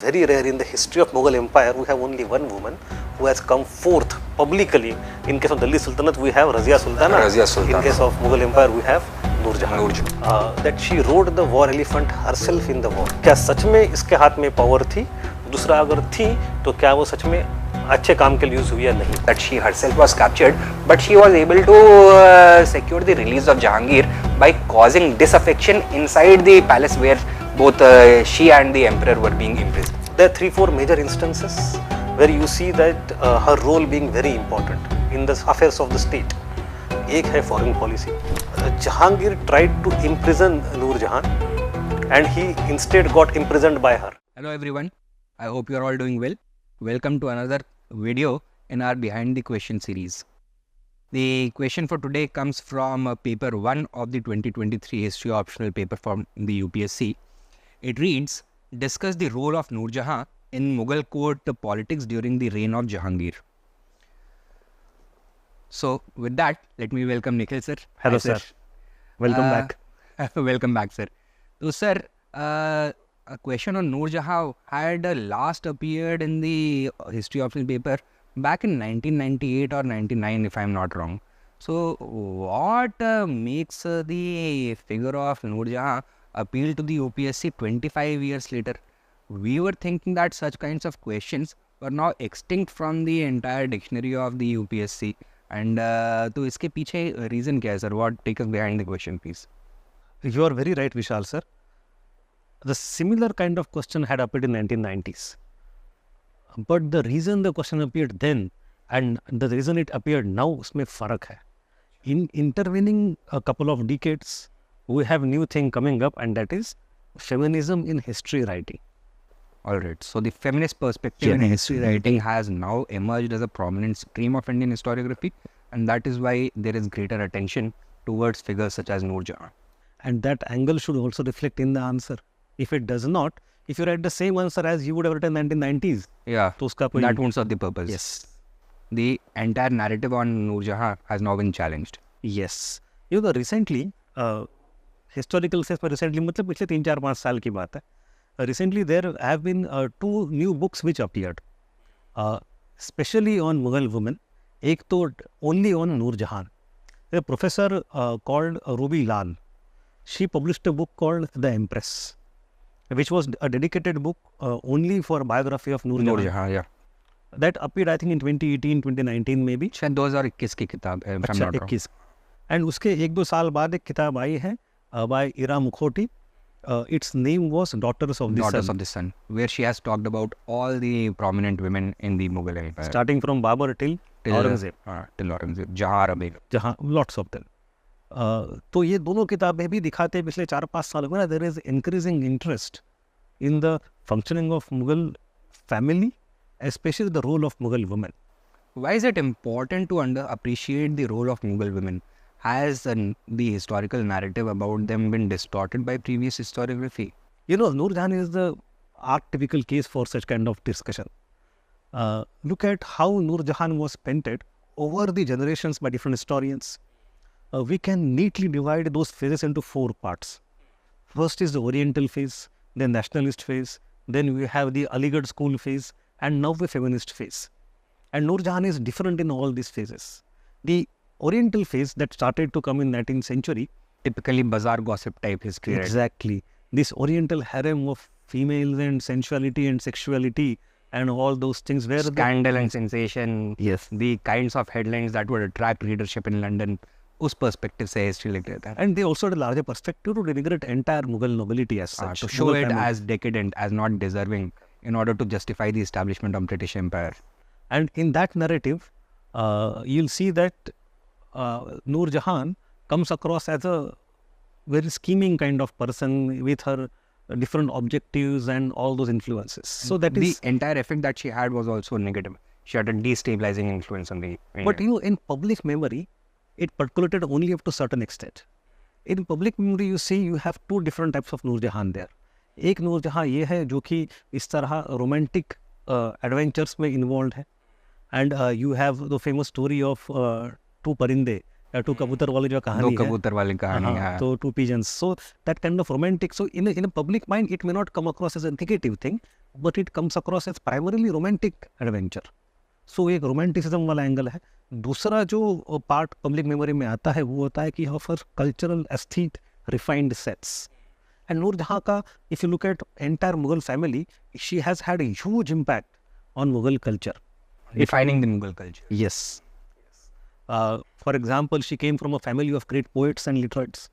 very rare in the history of Mughal Empire. We have only one woman who has come forth publicly. In case of Delhi Sultanate, we have Razia Sultana. Razia Sultana. In case of Mughal Empire, we have Noor Jahan. That she rode the war elephant herself in the war. क्या सच में इसके हाथ में power थी? दूसरा अगर थी तो क्या वो सच में अच्छे काम के लिए यूज हुई या नहीं? That she herself was captured, but she was able to secure the release of Jahangir by causing disaffection inside the palace where both she and the emperor were being imprisoned. There are 3-4 major instances where you see that her role being very important in the affairs of the state. एक है foreign policy. Jahangir tried to imprison Noor Jahan and he instead got imprisoned by her. Hello everyone, I hope you are all doing well. Welcome to another video in our Behind the Question series. The question for today comes from paper 1 of the 2023 history optional paper from the UPSC. It reads, discuss the role of Noor Jahan in Mughal court politics during the reign of Jahangir. So with that, let me welcome Nikhil sir. Hello Hi, sir. Welcome back. Welcome back sir. So sir, a question on Noor Jahan had last appeared in the history optional paper back in 1998 or 99 if I am not wrong. So what makes the figure of Noor Jahan appeal to the UPSC 25 years later? We were thinking that such kinds of questions were now extinct from the entire dictionary of the UPSC. And तो इसके पीछे reason क्या है sir? What take us behind the question please? You are very right, Vishal sir. The similar kind of question had appeared in 1990s. But the reason the question appeared then and the reason it appeared now, उसमें फर्क है. In intervening a couple of decades, we have new thing coming up, and that is feminism in history writing. Alright, so the feminist perspective in history writing has now emerged as a prominent stream of Indian historiography, and that is why there is greater attention towards figures such as Noor Jahan. And that angle should also reflect in the answer. If it does not, if you write the same answer as you would have written in 1990s, Yeah, तो उसका कोई that won't serve the purpose. Yes. The entire narrative on Noor Jahan has now been challenged. Yes. You know, recently, historical sense पर recently मतलब पिछले 3-4-5 साल की बात है. Recently there have been 2 new books which appeared, especially on Mughal women. एक तो only on Noor Jahan. A professor called Ruby Lal. She published a book called The Empress, which was a dedicated book only for biography of Noor Noor Jahan. Jahan, yeah. That appeared I think in 2018, 2019 maybe. शायद 2021 की किताब है, if I'm अच्छा not wrong. 21. And उसके 1-2 साल बाद एक किताब आई है by Ira Mukhoti. Its name was Daughters of the Daughters Sun. of the Sun, where she has talked about all the prominent women in the Mughal Empire. Starting from Babur till Aurangzeb. Till Aurangzeb, Jahan Begum. जहाँ lots of them. तो ये दोनों किताबें भी दिखाते हैं पिछले 4-5 सालों में ना, there is increasing interest in the functioning of Mughal family, especially the role of Mughal women. Why is it important to appreciate the role of Mughal women? Has the historical narrative about them been distorted by previous historiography? You know, Noor Jahan is the archetypical case for such kind of discussion. Look at how Noor Jahan was painted over the generations by different historians. We can neatly divide those phases into 4 parts. First is the Oriental phase, then nationalist phase, then we have the Aligarh school phase, and now the feminist phase. And Noor Jahan is different in all these phases. The Oriental phase that started to come in 19th century, Typically bazaar gossip type history. Right? exactly, this Oriental harem of females and sensuality and sexuality and all those things where Scandal and sensation. Yes. The kinds of headlines that would attract readership in London. उस perspective से history लिख रहता है. and they also had a larger perspective to denigrate entire Mughal nobility as such. To show Mughal it family. as decadent, as not deserving, in order to justify the establishment of British Empire. And in that narrative, you'll see that Noor Jahan comes across as a very scheming kind of person with her different objectives and all those influences. So that The is, entire effect that she had was also negative. She had a destabilizing influence on the but you know, in public memory, it percolated only up to certain extent. In public memory, you see, you have 2 different types of Noor Jahan there. एक नूर जहाँ ये है जो कि इस तरह romantic adventures में involve है. And you have the famous story of 2 परिंदे, 2 कबूतर वाली जो कहानी है, 2 कबूतर वाली कहानी है. तो 2 pigeons. So that kind of romantic, so in a public mind it may not come across as a negative thing, but it comes across as primarily romantic adventure. So एक रोमांटिसिज्म वाला एंगल है. दूसरा जो part public memory में आता है वो होता है कि of her cultural aesthete refined sets. And Nurjahan का, if you look at entire Mughal family, she has had a huge impact on Mughal culture. Defining the Mughal culture. Yes. For example, she came from a family of great poets and literates.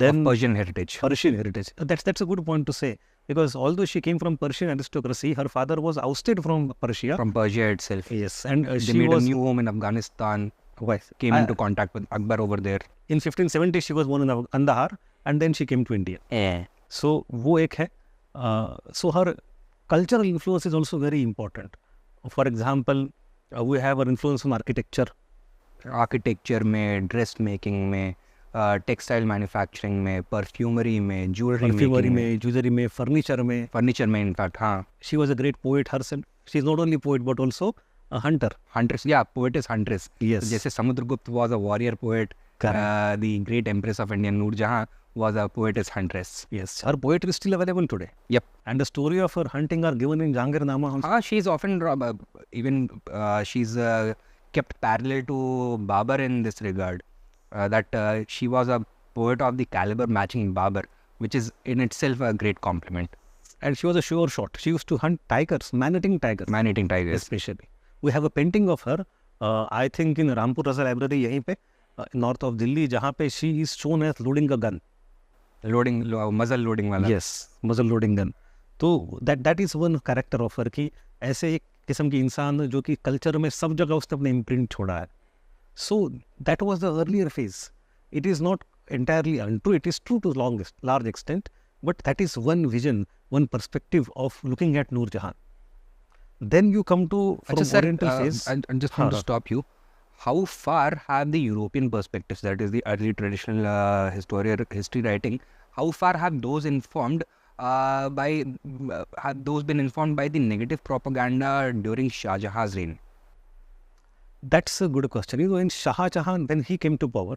Then Of Persian heritage. Persian heritage. That's a good point to say, because although she came from Persian aristocracy, her father was ousted from Persia. From Persia itself. Yes, and They she made was a new home in Afghanistan. Wise. Came into contact with Akbar over there. In 1570 she was born in Kandahar, and then she came to India. Yeah. So वो एक है. So her cultural influence is also very important. For example, we have her influence on architecture. Architecture में, dress making में, textile manufacturing में, perfumery में, jewelry Perfumery making में, jewelry में, furniture में. furniture में in fact, हाँ. She was a great poet herself. She is not only poet but also a hunter. Huntress, yeah, poetess huntress. Yes. जैसे Samudragupta was a warrior poet. Correct. The great empress of India, Noor Jahan, was a poetess huntress. Yes, her poetry is still available today. Yep. And the story of her hunting are given in Jahangirnama also. She's often she's kept parallel to Babar in this regard. That she was a poet of the caliber matching Babar, which is in itself a great compliment. And she was a sure shot. She used to hunt tigers, man-eating tigers. Man-eating tigers. Especially. We have a painting of her, I think in Rampur Raza Library, यहीं पे, north of Delhi, जहाँ पे she is shown as loading a gun. Muzzle loading वाला. Yes, muzzle loading gun. तो that is one character of her कि ऐसे एक किस्म की इंसान जो कि कल्चर में सब जगह उसने अपने इम्प्रिंट छोड़ा है. So that was the earlier phase. It is not entirely untrue. It is true to large extent, but that is one vision, one perspective of looking at Noor Jahan. Then you come to from Sir, Oriental phase. I just want to stop you. How far have the European perspectives, that is the early traditional history writing, how far have those informed have those been informed by the negative propaganda during Shah Jahan's reign? That's a good question. You know, in Shah Jahan, when he came to power,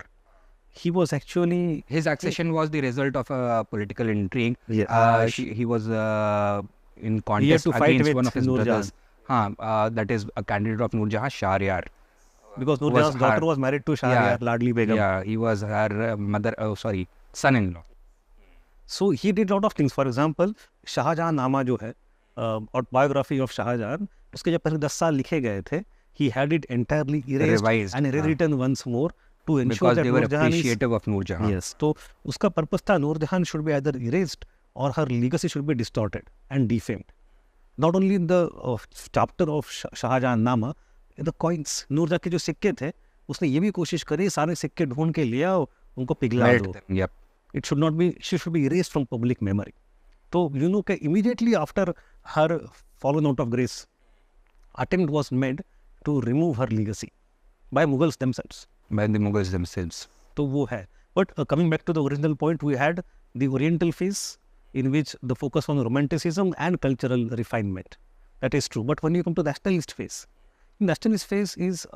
he was actually... His accession was the result of a political intrigue. Yeah. He was in contest He had to fight against with one of his Noor brothers. That is a candidate of Noor Jahan, Shahryar. Because Noor was Jahan's daughter her- was married to Shahryar, Ladli Begum. Yeah, he was her son-in-law. So he did a lot of things. For example, Shahjahan नामा जो है, autobiography of Shahjahan, उसके जब पहले 10 साल लिखे गए थे, he had it entirely erased Revised, and rewritten once more to ensure Because that they were Noor Jahan is... appreciative of Noor Jahan. Yes, तो उसका purpose था Noor Jahan should be either erased or her legacy should be distorted and defamed. Not only in the chapter of Shahjahan नामा, in the coins, नूर जहाँ के जो सिक्के थे, उसने ये भी कोशिश करी सारे सिक्के ढूंढ के लिया, उनको पिघला Melt दो. them, yep. It should not be, she should be erased from public memory. So, you know, immediately after her fallen out of grace, attempt was made to remove her legacy by Mughals themselves. By the Mughals themselves. So, wo hai. But coming back to the original point, we had the Oriental phase in which the focus on romanticism and cultural refinement. That is true. But when you come to nationalist phase is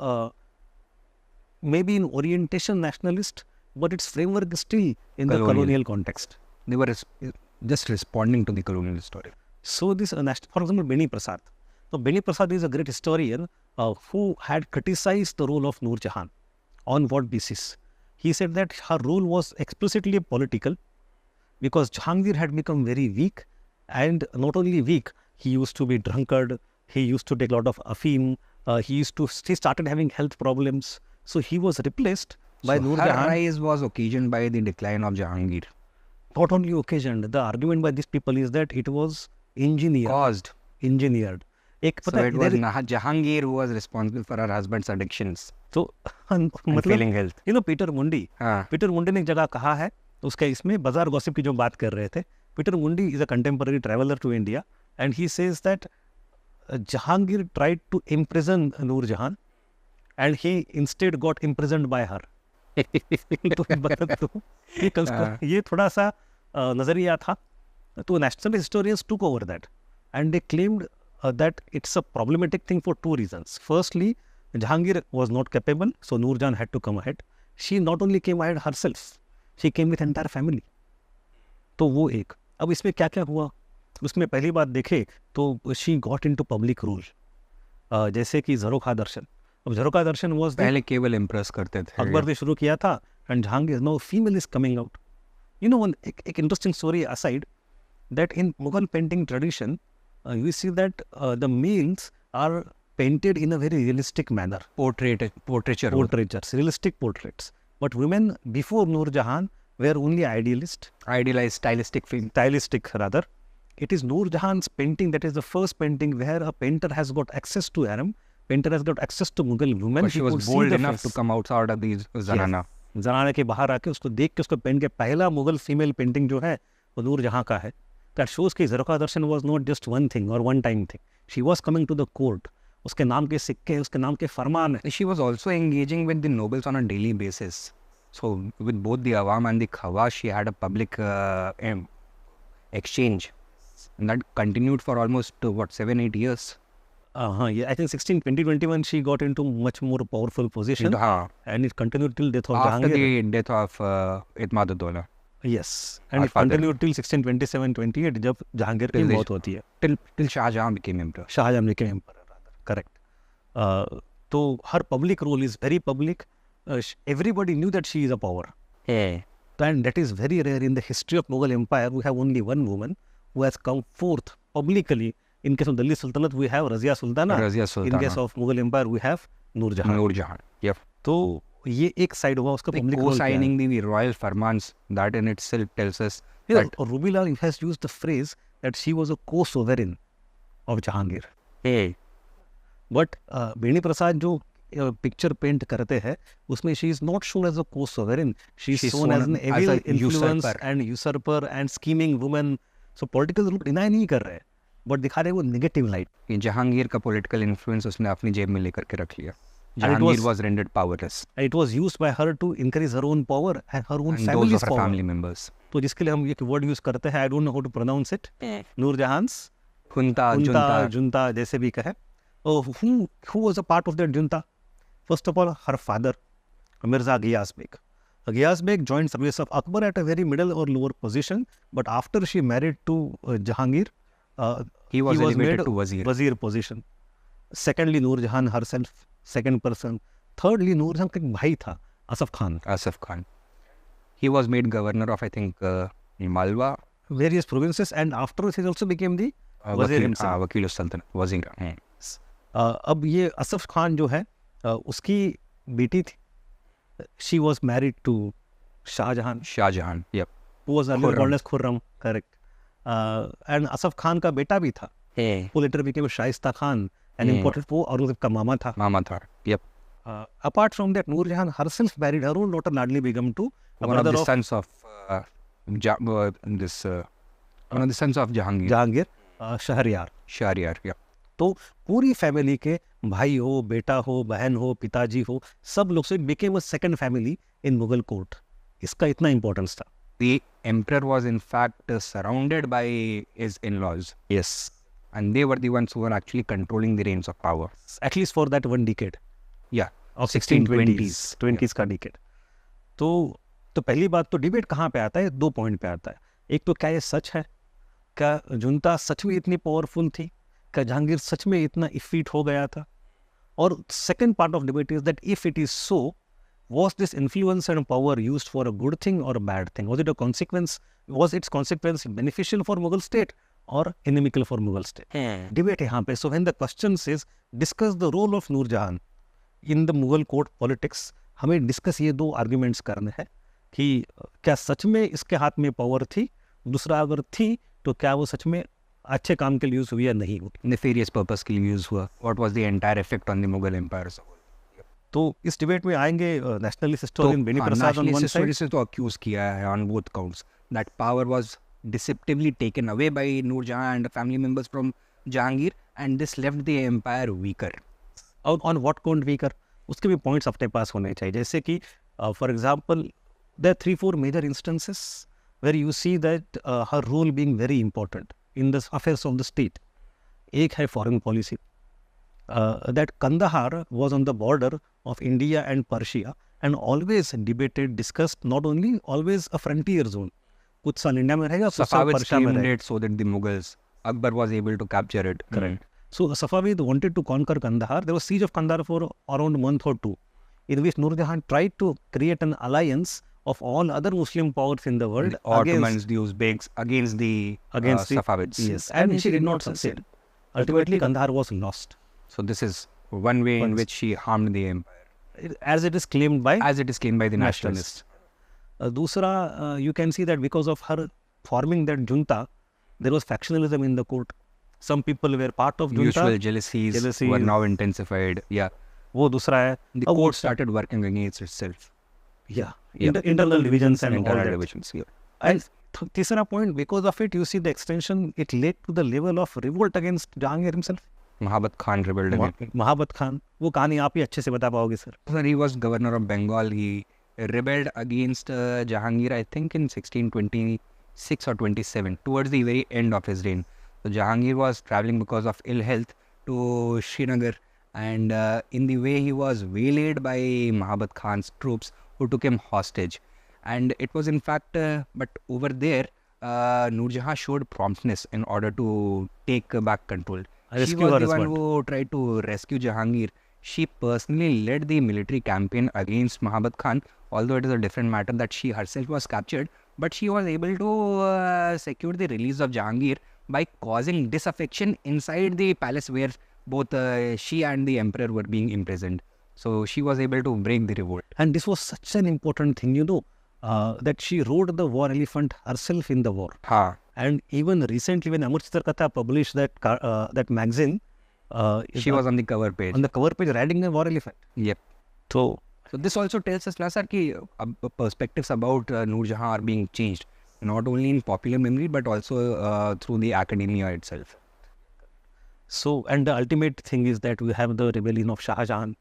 maybe in orientation nationalist, but its framework is still in the colonial context. They were just responding to the colonial story. So this, for example, Beni Prasad. So Beni Prasad is a great historian who had criticized the role of Noor Jahan. On what basis? He said that her role was explicitly political because Jahangir had become very weak, and not only weak, he used to be drunkard, he used to take a lot of afim, he started having health problems. So he was replaced by Noor her Jahan. rise was occasioned by the decline of Jahangir. Not only occasioned, the argument by these people is that it was engineered. Caused. Engineered. So it was Jahangir who was responsible for her husband's addictions तो and failing health. you know Peter मुंडी हाँ. Peter मुंडी ने एक जगह कहा है, उसका इसमें बाजार गॉसिप की जो बात कर रहे थे, पीटर मुंडी is a contemporary traveler to India and he says that Jahangir tried to imprison Noor Jahan and he instead got imprisoned by her. तो ये थोड़ा सा नजरिया था. तो national historians took over that and they claimed that it's a problematic thing for two reasons. Firstly, Jahangir was not capable, so Noor Jahan had to come ahead. She not only came ahead herself, she came with entire family. तो वो एक. अब इसमें क्या क्या हुआ? उसमें पहली बात देखे तो she got into public rule, जैसे कि झरोखा दर्शन. अब झरोखा दर्शन वाज पहले केवल इम्प्रेस करते थे. अकबर ने शुरू किया था, and Jahangir now female is coming out. You know, एक interesting story aside, that in Mughal painting tradition, you see that the males are painted in a very realistic manner. Portraiture. Realistic portraits. But women before Noor Jahan were only Idealized, stylistic rather. It is Noor Jahan's painting that is the first painting where a painter has got access to harem, painter has got access to Mughal women. But she was bold enough to come outside of these Zanana. जनाना के बाहर आके उसको देख के उसको paint के पहला मुगल फीमेल पेंटिंग जो है वो नूर जहां का है. That shows कि झरोखा दर्शन was not just one thing or one time thing. She was coming to the court. उसके नाम के सिक्के, उसके नाम के फरमान है. She was also engaging with the nobles on a daily basis. So with both the Awam and the Khawas, she had a public exchange. And that continued for almost 7-8 years. Yeah, I think 2021 she got into much more powerful position. And it continued till death of After Jahangir. the death of Itmad-ud-Dawla. Yes, and it continued till 1627-28 जब जहांगीर की मौत होती है. Till Shah Jahan became emperor. Shahjahan became emperor rather. Correct. तो her public role is very public. Everybody knew that she is a power. And that is very rare in the history of Mughal Empire. We have only one woman who has come forth publicly. In case of Delhi Sultanate, we have Razia Sultana. In case of Mughal Empire, we have Noor Jahan. Yep. तो ये एक side हुआ उसका public role. Co-signing the royal farmans, that in itself tells us that Rubilal has used the phrase that she was a co-sovereign of Jahangir. But Beni Prasad जो picture paint करते हैं उसमें she is not shown as a co-sovereign. She is shown as an evil influence and usurper and scheming woman. So political rule deny नहीं कर रहे, but दिखा रहे वो negative light. जहांगीर का political influence उसने अपनी जेब में लेकर के रख लिया. Jahangir was rendered powerless. It was used by her to increase her own power and her own family's those of her power. family members. तो जिसके लिए हम ये word use करते हैं, I don't know how to pronounce it. Noor Jahan's junta जैसे भी कहे. Who was a part of that junta? First of all, her father, Mirza Ghiyas Beg. Ghiyas Beg joined service of Akbar at a very middle or lower position, but after she married to Jahangir, he was elevated to wazir position. Secondly, Noor Jahan herself, second person. Thirdly, Noor Jahan का एक भाई था, Asaf Khan. He was made governor of, I think, Malwa. Various provinces, and afterwards he also became the wazir himself. Wakil al-Sultanate, wazir. अब ये असफ खान जो है उसकी बेटी थी. She was married to Shah Jahan. Yep. Who was earlier called as Khurram. Correct. And Asaf Khan का बेटा भी था. Who later became Shaista Khan. An important वो औरंगजेब का मामा था. Yep. Apart from that, Noor Jahan herself married her own daughter Ladli Begum to one of the sons of Jahangir, Shahriyar. Yep. तो पूरी family के भाई हो, बेटा हो, बहन हो, पिताजी हो, सब लोग से became a second family in Mughal court. इसका इतना importance था. The emperor was in fact surrounded by his in-laws. Yes. And they were the ones who were actually controlling the reins of power. At least for that one decade. Yeah. Of 1620s का decade. तो पहली बात तो debate कहाँ पे आता है? 2 point पे आता है. एक तो क्या ये सच है? क्या जुनता सच में इतनी पावरफुल थी? क्या जहांगीर सच में इतना इफीट हो गया था? और second part of debate is that if it is so, was this influence and power used for a good thing or a bad thing? Was it a consequence? Was its consequence beneficial for Mughal state or inimical for Mughal state? Debate यहाँ पे. So when the question says discuss the role of Noor Jahan in the Mughal court politics, हमें discuss ये 2 arguments करने हैं कि क्या सच में इसके हाथ में power थी? दूसरा अगर थी तो क्या वो सच में अच्छे काम के लिए यूज हुई या नहीं हुई? Nefarious purpose के लिए यूज हुआ. What was the entire effect on the Mughal empire? तो इस डिबेट में आएंगे nationalist historian Beni Prasad on one side से तो अक्यूज किया है on both counts that power was deceptively taken away by Noor Jahan and family members from Jahangir, and this left the empire weaker. On what count weaker? उसके भी points अपने पास होने चाहिए. जैसे कि for example there 3-4 major instances where you see that her role being very important in the affairs of the state. एक है foreign policy. That Kandahar was on the border of India and Persia and always debated, discussed, not only always a frontier zone. कुछ साल India में रहेगा, कुछ साल Persia में रहेगा. So that the Mughals Akbar was able to capture it. Correct. So Safavid wanted to conquer Kandahar. There was siege of Kandahar for around a month or two, in which Nur Jahan tried to create an alliance of all other Muslim powers in the world The Ottomans, the Uzbeks, against the Safavids. Yes, and she did not succeed. Ultimately, Kandahar was lost, So this is one way in which she harmed the empire, as it is claimed by as it is claimed by the nationalists. Dusra, you can see that because of her forming that junta, there was factionalism in the court. Some people were part of junta. Mutual jealousies were now intensified. Yeah, वो दूसरा है. the court started working against itself. Yeah. Yeah. Internal divisions and all Internal that. divisions. Yeah. And तीसरा point, because of it, you see the extension, it led to the level of revolt against Jahangir himself. Mahabat Khan rebelled again. Mahabat Khan, वो कहानी आप ही अच्छे से बता पाओगे sir. Sir, he was governor of Bengal. He rebelled against Jahangir, I think, in 1626 or 27, towards the very end of his reign. So Jahangir was traveling because of ill health to Srinagar, and in the way he was waylaid by Mahabat Khan's troops, who took him hostage. And it was in fact, but over there, Nur Jahan showed promptness in order to take back control. She Rescue was her the one husband. who tried to rescue Jahangir. She personally led the military campaign against Mahabat Khan, although it is a different matter that she herself was captured, but she was able to secure the release of Jahangir by causing disaffection inside the palace where both she and the emperor were being imprisoned. So she was able to break the revolt. And this was such an important thing, that she rode the war elephant herself in the war. Ha. And even recently, when Amar Chitarkatha published that magazine, She was on the cover page. on the cover page riding a war elephant. Yep. So So this also tells us, sir, that perspectives about Nur Jahan are being changed, not only in popular memory but also through the academia itself. and the ultimate thing is that we have the rebellion of Shah Jahan.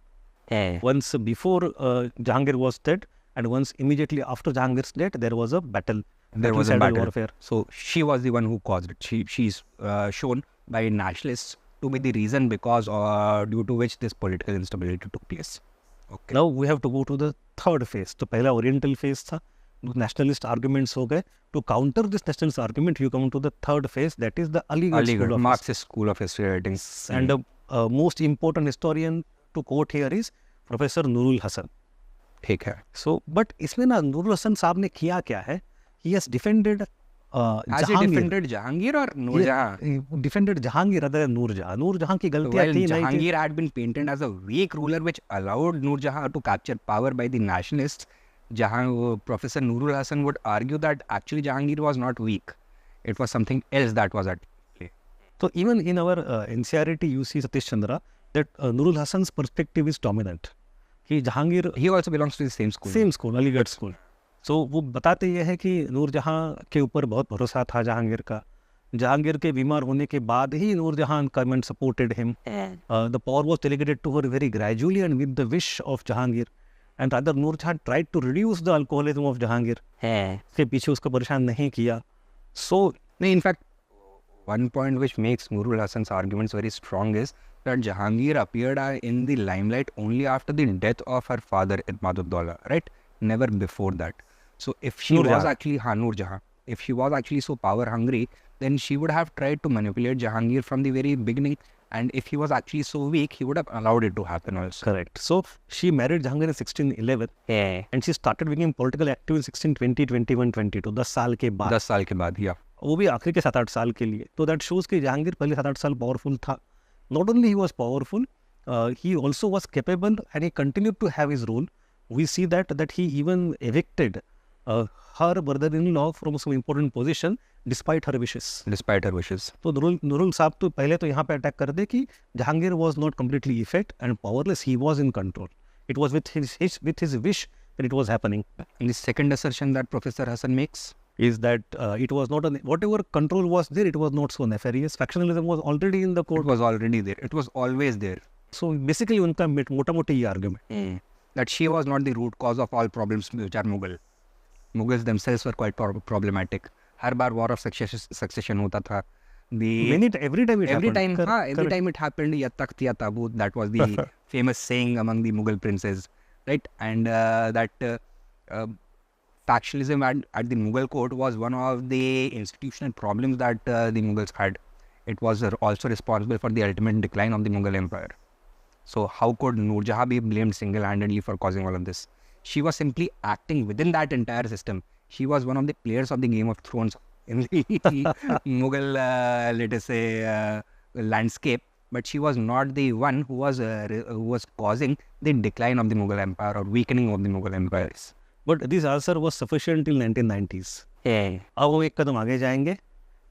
Once before Jahangir was dead, and once immediately after Jahangir's death, there was a battle. There was a Battlefield battle. warfare. So she was the one who caused it. She's shown by nationalists to be the reason because due to which this political instability took place. Okay. Now we have to go to the third phase. तो पहला oriental phase था, nationalist arguments हो गए. To counter this nationalist argument, you come to the third phase, that is the Aligarh School of Marxist School of History Writing. History. And the most important historian to quote here is Professor Nurul Hasan. ठीक है. So, but इसमें ना नूरुल हसन साहब ने किया क्या है? He has defended Has he defended Jahangir or Nur Jahan? Defended Jahangir rather than Nur Jahan. Nur Jahan की गलतियाँ While थी नहीं थी. Jahangir had been painted as a weak ruler which allowed Nur Jahan to capture power by the nationalists, Professor Nurul Hasan would argue that actually Jahangir was not weak. It was something else that was at play. So even in our NCRT, you see Satish Chandra, that Nurul Hasan's perspective is dominant. कि Jahangir He also belongs to the same school. Same school Aligarh school. So वो बताते ये है कि नूर जहाँ के ऊपर बहुत भरोसा था जहांगीर का. जहांगीर के बीमार होने के बाद ही Nur Jahan government supported him. The power was delegated to her very gradually and with the wish of Jahangir. And rather Nur Jahan tried to reduce the alcoholism of Jahangir. के पीछे उसको परेशान नहीं किया. So In fact, one point which makes Nurul Hasan's arguments very strong is that Jahangir appeared in the limelight only after the death of her father, Itmaduddaulah, right? Never before that. So if she Nur was Jahan. actually Nur Jahan, if she was actually so power hungry, then she would have tried to manipulate Jahangir from the very beginning. And if he was actually so weak, he would have allowed it to happen also. Correct. So she married Jahangir in 1611 and she started becoming political active in 1620, 21, 22. 10 साल के बाद. 10 साल के बाद, yeah. वो भी आखिरी के 7-8 साल के लिए. तो दैट शोज कि जहांगीर पहले 7-8 साल पावरफुल था. Not only he was powerful, he also was capable and he continued to have his role. We see that he even evicted her brother-in-law from some important position despite her wishes. Despite her wishes. तो नूरुल साहब तो पहले तो यहाँ पे attack कर दे कि Jahangir was not completely effect and powerless. He was in control. It was with his wish that it was happening. And the second assertion that Professor Hasan makes Is that it was not whatever control was there, it was not so nefarious. Factionalism was already in the it court. was already there. It was always there. So basically उनका मोटा-मोटी ये argument. That she was not the root cause of all problems which are Mughal. Mughals themselves were quite problematic. Her bar war of succession होता था. Every time it happened. Every time it happened, ya takht ya tabut, that was the famous saying among the Mughal princes, right? And that factionalism at the Mughal court was one of the institutional problems that the Mughals had. it was also responsible for the ultimate decline of the Mughal Empire. So how could Noor Jahan be blamed single-handedly for causing all of this? She was simply acting within that entire system. She was one of the players of the Game of Thrones in the Mughal, let us say, landscape. But she was not the one who was causing the decline of the Mughal Empire or weakening of the Mughal empires. But this answer was sufficient till 1990s. अब हम एक कदम आगे जाएंगे.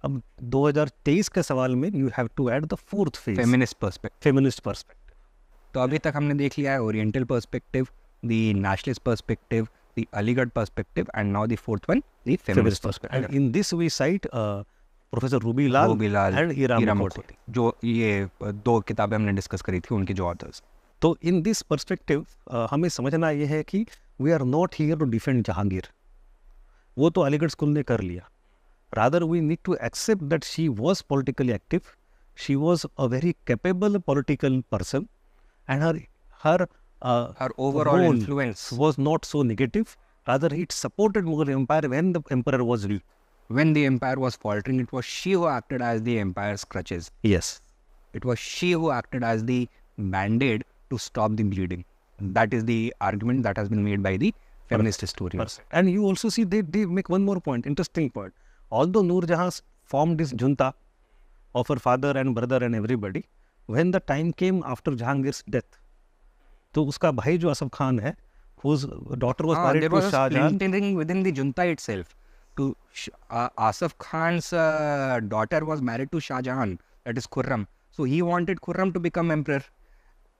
अब 2023 के सवाल में you have to add the fourth phase. Feminist perspective. Feminist perspective. तो अभी तक हमने देख लिया है oriental perspective, the nationalist perspective, the Aligarh perspective, and now the fourth one the feminist perspective. And in this we cite professor Ruby Lal and Hira Mukherjee, जो ये दो किताबें हमने डिस्कस करी थी, उनके जो ऑथर्स. तो इन दिस पर्सपेक्टिव हमें समझना ये है कि we are not here to defend Jahangir. वो तो अलीगढ़ स्कूल ने कर लिया. Rather we need to accept that she was politically active, she was a very capable political person, and her overall role influence was not so negative. Rather, it supported Mughal Empire when the emperor was weak. When the empire was faltering, it was she who acted as the empire's crutches. Yes. It was she who acted as the band-aid to stop the bleeding. That is the argument that has been made by the feminist historians. And you also see they make one more point, interesting point. Although Noor Jahan formed this junta of her father and brother and everybody, when the time came after Jahangir's death, तो उसका भाई जो असफ खान है, whose daughter was married to Shah Jahan. There was a within the junta itself. To Asaf Khan's daughter was married to Shah Jahan, that is Khurram. So he wanted Khurram to become emperor,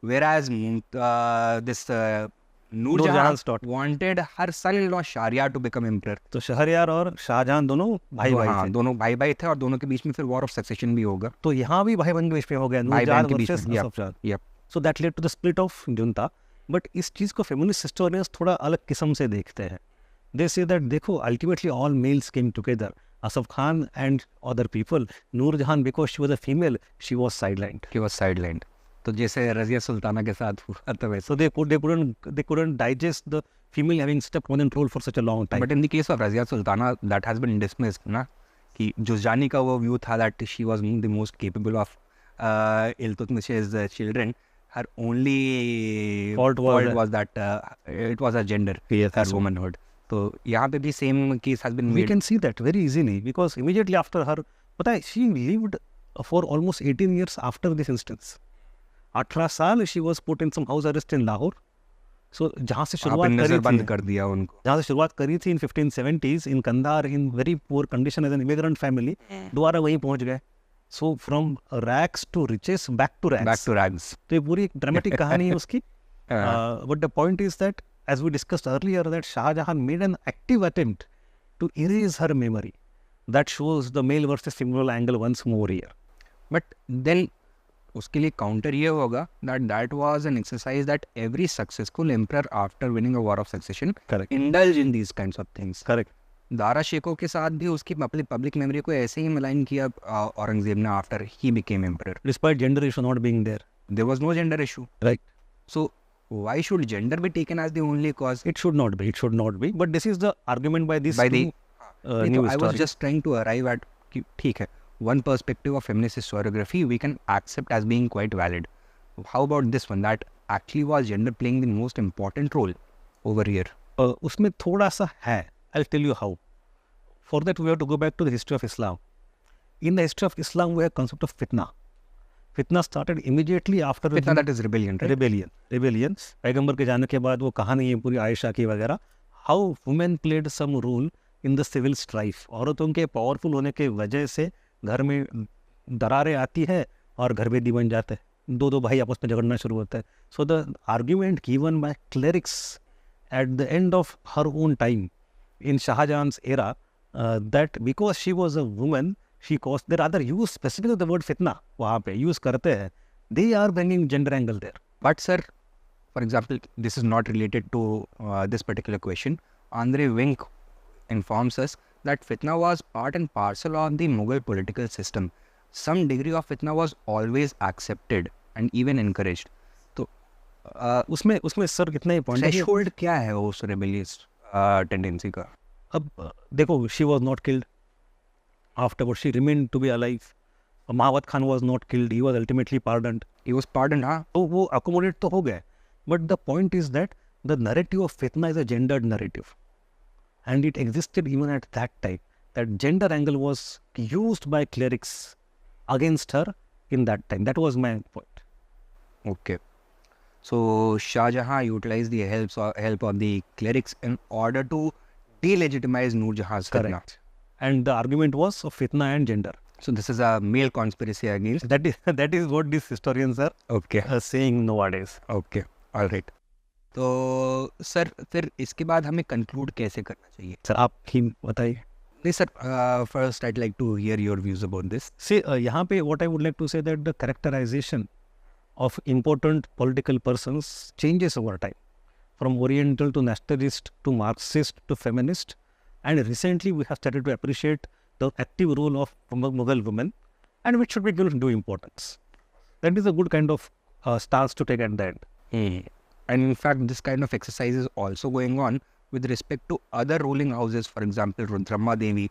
whereas this Noor Jahan's daughter wanted her son-in-law Shahryar to become emperor. तो शहरयार और शाहजहां दोनों भाई-भाई थे. दोनों भाई-भाई थे और दोनों के बीच में फिर वॉर ऑफ सक्सेशन भी होगा. तो यहाँ भी भाई-बहन के बीच में हो गया, नूर जहां वर्सेस असफ जान. So that led to the split of junta. But इस चीज़ को feminist historians थोड़ा अलग किस्म से देखते हैं. They say that देखो, ultimately all males came together. Asaf Khan and other people. Noor Jahan, because she was a female, she was sidelined. She was sidelined. तो जैसे रज़िया सुल्ताना के साथ हुआ था वैसे. So they couldn't digest the female having stepped on the role for such a long time. But in the case of Razia Sultana, that has been dismissed, ना, कि जुज़जानी का वो व्यू था that she was the most capable of Iltutmish's children. Her only fault was that it was her gender, her womanhood. तो यहाँ पे भी same case has been made. We can see that very easily because immediately after her, पता है, she lived for almost 18 years after this instance. 18 साल she was put in some house arrest in Lahore. So जहाँ से शुरुआत करी बंद कर दिया उनको. जहाँ से शुरुआत करी थी in 1570s in Kandahar in very poor condition as an immigrant family, दोबारा वहीं पहुँच गए. So from rags to riches, back to rags. Back to rags. तो ये पूरी dramatic कहानी है उसकी. But the point is that, as we discussed earlier, that Shah Jahan made an active attempt to erase her memory. That shows the male versus female angle once more here. But then उसके लिए counter ये होगा that was an exercise that every successful emperor after winning a war of succession indulge in these kinds of things. Correct. Dara शेको के साथ भी उसकी public memory को ऐसे ही मलाइन किया औरंगजेब ने after he became emperor. Despite gender issue not being there. There was no gender issue. Right. So why should gender be taken as the only cause? It should not be. It should not be. But this is the argument by this new I was just trying to arrive at ठीक है, one perspective of feminist historiography we can accept as being quite valid. How about this one, that actually was gender playing the most important role over here? उसमें थोड़ा सा है. I'll tell you how. For that we have to go back to the history of Islam. In the history of Islam we have concept of fitna. Fitna started immediately after fitna, that is rebellion, right? Rebellion. पैगंबर के जाने के बाद वो कहानी है पूरी आयशा की वगैरह. How women played some role in the civil strife. औरतों के पावरफुल होने के वजह से घर में दरारें आती है और घर बेदी बन जाते हैं. दो भाई आपस में झगड़ना शुरू होता है. So the argument given by clerics at the end of her own time in Shah Jahan's era, that because she was a woman, she caused, they rather use specifically the word fitna वहाँ पे use करते हैं. They are bringing gender angle there. But sir, for example, this is not related to this particular question. Andre Wink informs us that fitna was part and parcel of the Mughal political system. Some degree of fitna was always accepted and even encouraged. तो उसमें sir कितना ही point है. Threshold क्या है उस rebellious tendency का? अब देखो, she was not killed. Afterwards she remained to be alive. Mahawat Khan was not killed, he was ultimately pardoned. He was pardoned, हाँ. तो वो accommodate तो हो गया. But the point is that the narrative of fitna is a gendered narrative. And it existed even at that time. That gender angle was used by clerics against her in that time. That was my point. Okay. So Shah Jahan utilized the help of the clerics in order to delegitimize Noor Jahan's fitna. Correct. And the argument was of fitna and gender. So this is a male conspiracy against. That is what these historians are Okay. saying nowadays. Okay. All right. तो sir फिर इसके बाद हमें conclude कैसे करना चाहिए? Sir आप ही बताइए. नहीं sir, first I'd like to hear your views about this. See, यहाँ पे what I would like to say that the characterization of important political persons changes over time, from Oriental to nationalist to Marxist to feminist, and recently we have started to appreciate the active role of Mughal women, and which should be given due importance. That is a good kind of stance to take at the end. And in fact, this kind of exercise is also going on with respect to other ruling houses. For example, Rudrama Devi,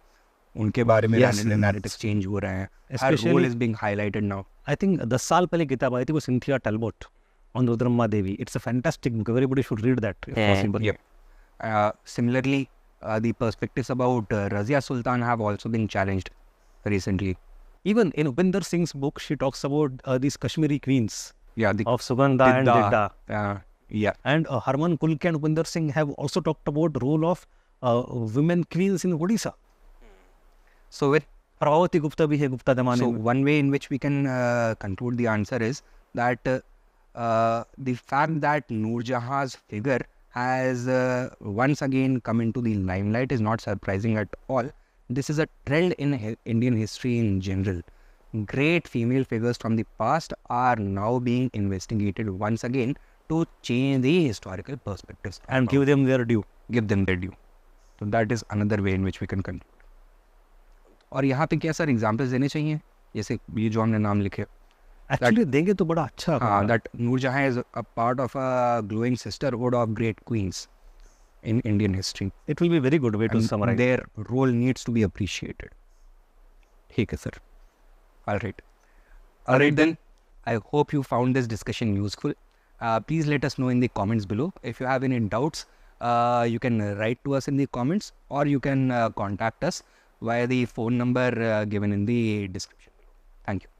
उनके बारे में Yes, narratives change हो रहे हैं. Her Especially- role is being highlighted now. I think 10 साल पहले किताब आई थी वो Cynthia Talbot on Rudrama Devi. It's a fantastic book. Everybody should read that if possible. Yep. Similarly, the perspectives about Razia Sultan have also been challenged recently. Even in Upinder Singh's book, she talks about these Kashmiri queens Yeah, the of Sugandha and Didda. Didda. Yeah. And Harman Kulke and Upinder Singh have also talked about the role of women queens in Odisha. So with Pravati Gupta bhi hai Gupta zamane So mein. one way in which we can conclude the answer is that the fact that Noor Jahan's figure has once again come into the limelight is not surprising at all. This is a trend in Indian history in general. Great female figures from the past are now being investigated once again to change the historical perspectives And give them their due. give them their due. So that is another way in which we can conclude. और यहाँ पे क्या sir examples देने चाहिए, जैसे ये जो हमने नाम लिखे? Actually देंगे तो बड़ा अच्छा हाँ, होगा. that Noor Jahan is a part of a glowing sisterhood of great queens in Indian history. It will be very good way to And summarize. their role needs to be appreciated. ठीक है sir. All right then. I hope you found this discussion useful. Please let us know in the comments below. If you have any doubts, you can write to us in the comments, or you can contact us via the phone number given in the description below. Thank you.